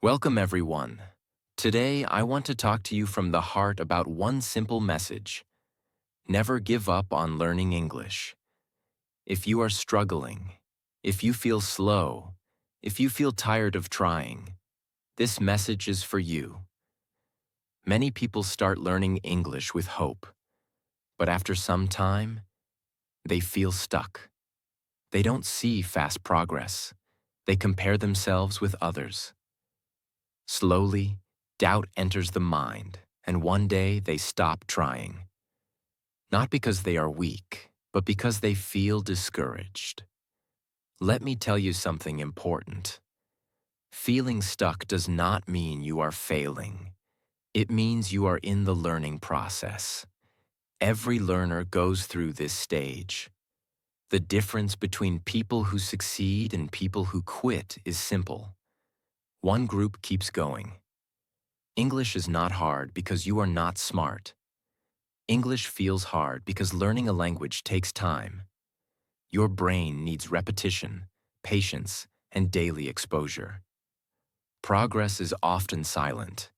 Welcome, everyone. Today, I want to talk to you from the heart about one simple message. Never give up on learning English. If you are struggling, if you feel slow, if you feel tired of trying, this message is for you. Many people start learning English with hope, but after some time, they feel stuck. They don't see fast progress. They compare themselves with others. Slowly, doubt enters the mind, and one day they stop trying. Not because they are weak, but because they feel discouraged. Let me tell you something important. Feeling stuck does not mean you are failing. It means you are in the learning process. Every learner goes through this stage. The difference between people who succeed and people who quit is simple. One group keeps going. English is not hard because you are not smart. English feels hard because learning a language takes time. Your brain needs repetition, patience, and daily exposure. Progress is often silent.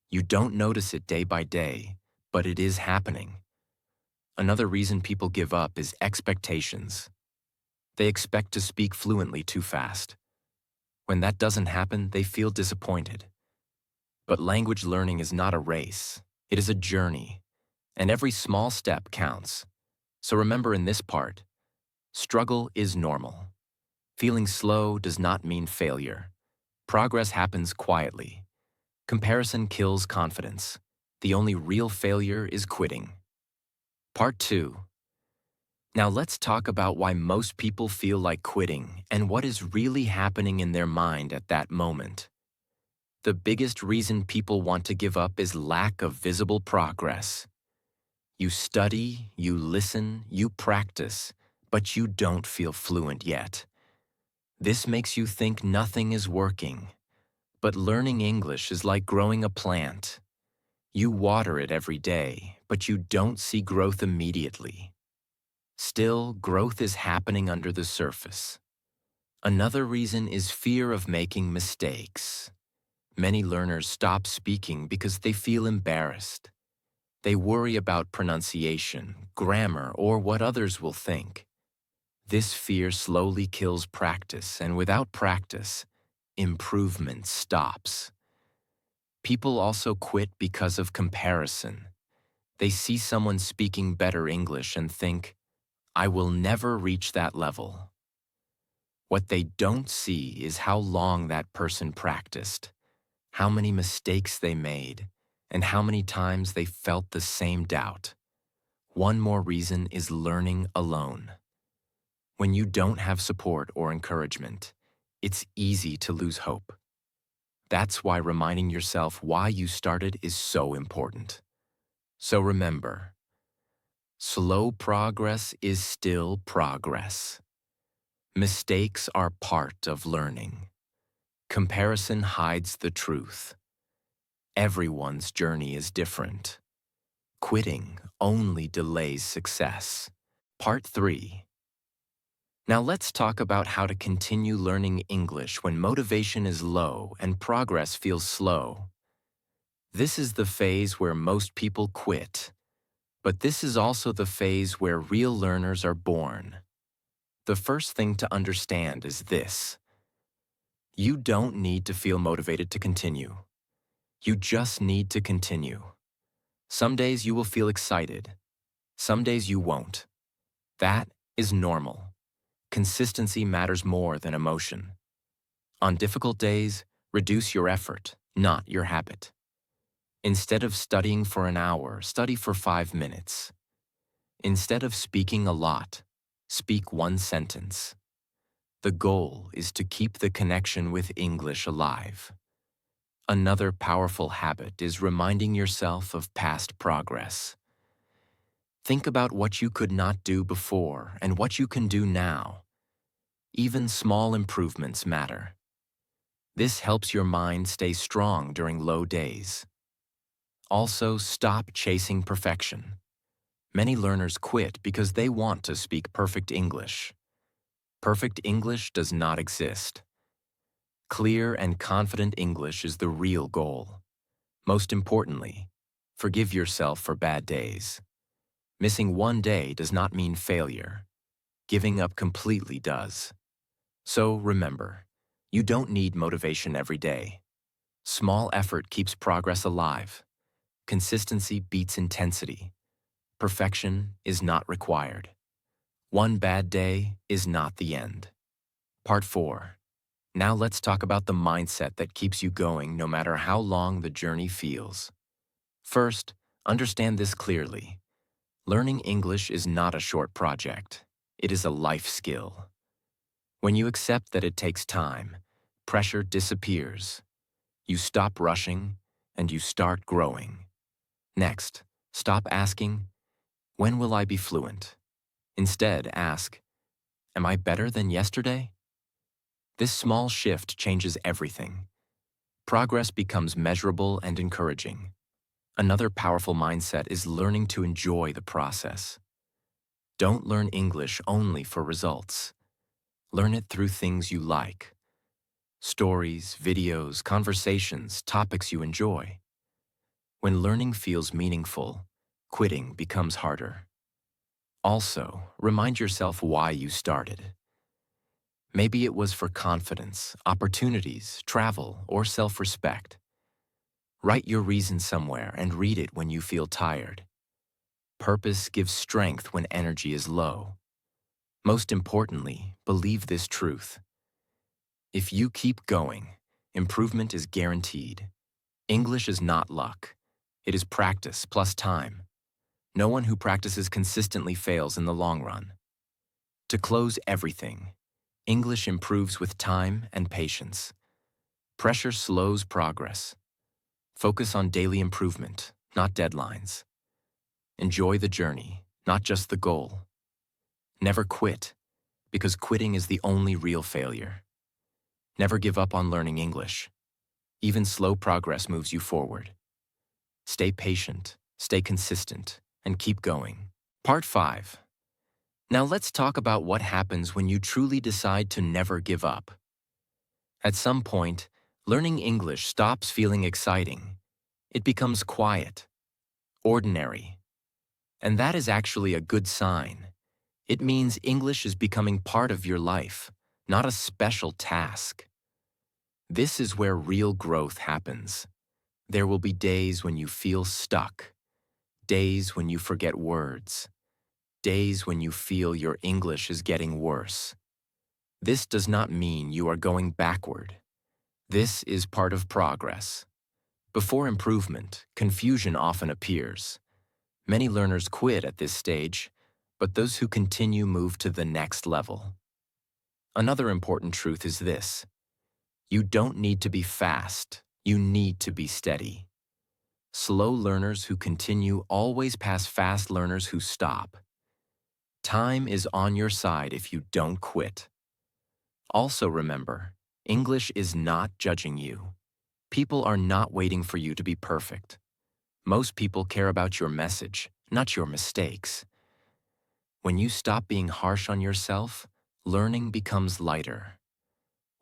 You don't notice it day by day, but it is happening. Another reason people give up is expectations. They expect to speak fluently too fast. When that doesn't happen, they feel disappointed. But language learning is not a race. It is a journey, and every small step counts. So remember in this part, struggle is normal. Feeling slow does not mean failure. Progress happens quietly. Comparison kills confidence. The only real failure is quitting. Part 2. Now let's talk about why most people feel like quitting and what is really happening in their mind at that moment. The biggest reason people want to give up is lack of visible progress. You study, you listen, you practice, but you don't feel fluent yet. This makes you think nothing is working. But learning English is like growing a plant. You water it every day, but you don't see growth immediately. Still, growth is happening under the surface. Another reason is fear of making mistakes. Many learners stop speaking because they feel embarrassed. They worry about pronunciation, grammar, or what others will think. This fear slowly kills practice, and without practice, improvement stops. People also quit because of comparison. They see someone speaking better English and think, I will never reach that level. What they don't see is how long that person practiced, how many mistakes they made, and how many times they felt the same doubt. One more reason is learning alone. When you don't have support or encouragement, it's easy to lose hope. That's why reminding yourself why you started is so important. So remember, slow progress is still progress. Mistakes are part of learning. Comparison hides the truth. Everyone's journey is different. Quitting only delays success. Part 3. Now let's talk about how to continue learning English when motivation is low and progress feels slow. This is the phase where most people quit. But this is also the phase where real learners are born. The first thing to understand is this. You don't need to feel motivated to continue. You just need to continue. Some days you will feel excited. Some days you won't. That is normal. Consistency matters more than emotion. On difficult days, reduce your effort, not your habit. Instead of studying for an hour, study for 5 minutes. Instead of speaking a lot, speak one sentence. The goal is to keep the connection with English alive. Another powerful habit is reminding yourself of past progress. Think about what you could not do before and what you can do now. Even small improvements matter. This helps your mind stay strong during low days. Also, stop chasing perfection. Many learners quit because they want to speak perfect English. Perfect English does not exist. Clear and confident English is the real goal. Most importantly, forgive yourself for bad days. Missing one day does not mean failure. Giving up completely does. So remember, you don't need motivation every day. Small effort keeps progress alive. Consistency beats intensity. Perfection is not required. One bad day is not the end. Part 4. Now let's talk about the mindset that keeps you going no matter how long the journey feels. First, understand this clearly. Learning English is not a short project. It is a life skill. When you accept that it takes time, pressure disappears. You stop rushing and you start growing. Next, stop asking, "When will I be fluent?" Instead, ask, "Am I better than yesterday?" This small shift changes everything. Progress becomes measurable and encouraging. Another powerful mindset is learning to enjoy the process. Don't learn English only for results. Learn it through things you like. Stories, videos, conversations, topics you enjoy. When learning feels meaningful, quitting becomes harder. Also, remind yourself why you started. Maybe it was for confidence, opportunities, travel, or self-respect. Write your reason somewhere and read it when you feel tired. Purpose gives strength when energy is low. Most importantly, believe this truth. If you keep going, improvement is guaranteed. English is not luck. It is practice plus time. No one who practices consistently fails in the long run. To close everything, English improves with time and patience. Pressure slows progress. Focus on daily improvement, not deadlines. Enjoy the journey, not just the goal. Never quit, because quitting is the only real failure. Never give up on learning English. Even slow progress moves you forward. Stay patient, stay consistent, and keep going. Part 5. Now let's talk about what happens when you truly decide to never give up. At some point, learning English stops feeling exciting. It becomes quiet, ordinary. And that is actually a good sign. It means English is becoming part of your life, not a special task. This is where real growth happens. There will be days when you feel stuck, days when you forget words, days when you feel your English is getting worse. This does not mean you are going backward. This is part of progress. Before improvement, confusion often appears. Many learners quit at this stage, but those who continue move to the next level. Another important truth is this: you don't need to be fast, you need to be steady. Slow learners who continue always pass fast learners who stop. Time is on your side if you don't quit. Also remember, English is not judging you. People are not waiting for you to be perfect. Most people care about your message, not your mistakes. When you stop being harsh on yourself, learning becomes lighter.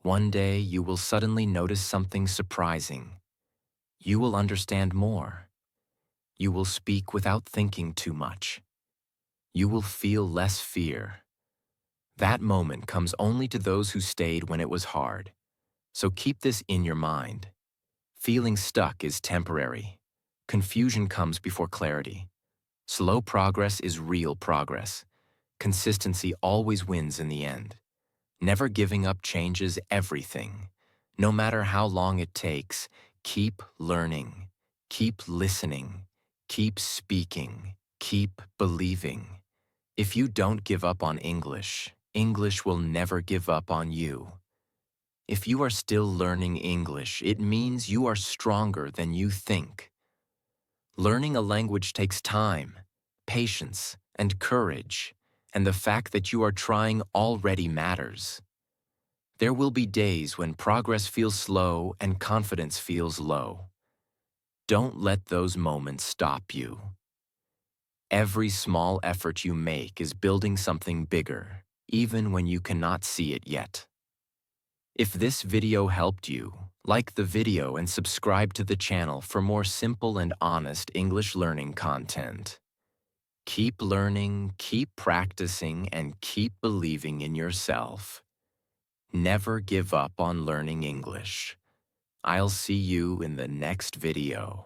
One day you will suddenly notice something surprising. You will understand more. You will speak without thinking too much. You will feel less fear. That moment comes only to those who stayed when it was hard. So keep this in your mind. Feeling stuck is temporary. Confusion comes before clarity. Slow progress is real progress. Consistency always wins in the end. Never giving up changes everything. No matter how long it takes, keep learning, keep listening, keep speaking, keep believing. If you don't give up on English, English will never give up on you. If you are still learning English, it means you are stronger than you think. Learning a language takes time, patience, and courage, and the fact that you are trying already matters. There will be days when progress feels slow and confidence feels low. Don't let those moments stop you. Every small effort you make is building something bigger, even when you cannot see it yet. If this video helped you, like the video and subscribe to the channel for more simple and honest English learning content. Keep learning, keep practicing, and keep believing in yourself. Never give up on learning English. I'll see you in the next video.